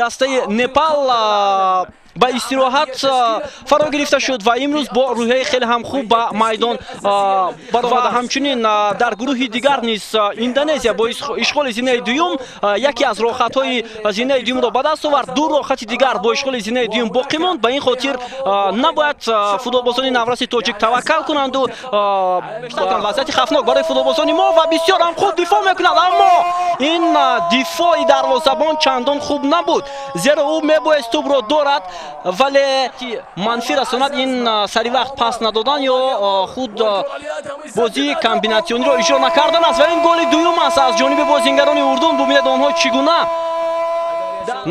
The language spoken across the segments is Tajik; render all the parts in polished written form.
дастаи Непал ба истироҳат фаро гирифта шуд ва имрӯз бо рӯҳияи хеле ҳам хуб ба майдон баромада. Ҳамчунин дар гурӯҳи дигар низ Индонезия бо ишғоли зинаи дуюм яке аз роҳхатҳои зинаи дуюмро ба даст овард. ду роҳхати дигар бо ишғоли зинаи дуюм боқӣ монд. Ба ин хотир набояд футболбозони навраси тоҷик таваккал кунанду вазъияти хафнок барои футболбозони мо ва бисёр ҳам хуб дифоъ мекунад. Аммо ин дифоъи дарвозабон чандон хуб набуд, зеро ӯ мебояст тӯбро дорад вале манфӣ расонад. ин сари вақт пас надодан ё худ бозии комбинатсиониро иҷро накардан аст ва ин голи дуюм аст аз ҷониби бозингарони Урдун. Бубинед онҳо чӣ гуна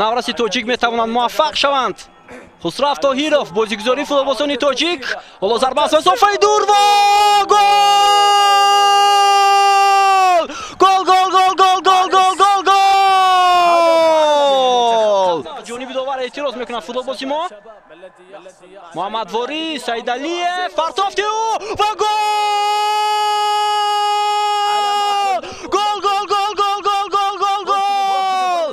навраси тоҷик метавонанд муваффақ шаванд. Хусрав Тоҳиров бозигузории футболбозони тоҷик. ҳоло зарба аз масофаи дур ва гол! Гол, гол, гол, гол, гол, гол, гол, гол! ҷониби довар эътироз мекунад футболбози мо. Муҳаммадворӣ, Саидалиев, партофти ӯ ва гол! Гол, гол, гол, гол, гол, гол, гол, гол!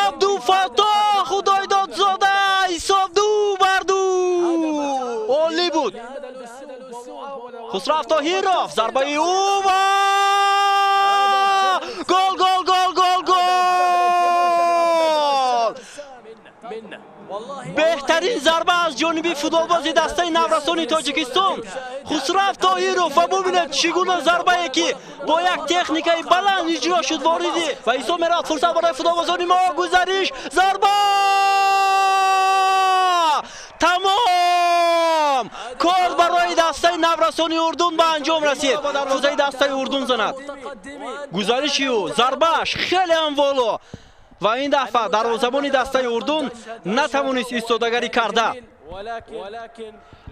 Абдулфаттоҳ Худойдодзода ҳисоб ду бар ду. Олӣ буд. Хусрав Тоҳиров зарбаи ӯ ва гол, гол, гол, гол, гол! беҳтарин зарба аз ҷониби футболбози дастаи наврасони Тоҷикистон Хусрав Тоҳиров. ва бубинед чӣ гуна зарбае ки бо як техникаи баланд иҷро шуд вориди ва ҳисоб меравад фурсат барои футболбозони мо. Гузариш, зарба! Тамом! Кор барои дастаи наврасони Урдун ба анҷом расид. дарвозаи дастаи Урдун занад. Гузариши ӯ, зарбааш хеле ҳам воло. ва ин дафъа дарвозабони дастаи Урдун натавонист истодагарӣ карда.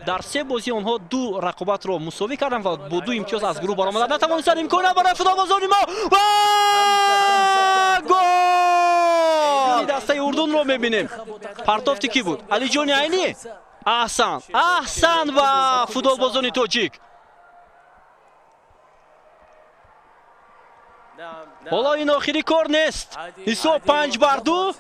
дар се бозӣ онҳо ду рақобатро мусовӣ карданд ва бо ду имтиёз аз гурӯҳ баромаданд. Натавонистанд имконият барои футболбозони мо ва гол! дастаи Урдунро мебинем. Партофти кӣ буд? Алиҷони Айнӣ? аҳсан, аҳсан ба футболбозони тоҷик. ҳоло ин охири кор нест. ҳисоб 5-2.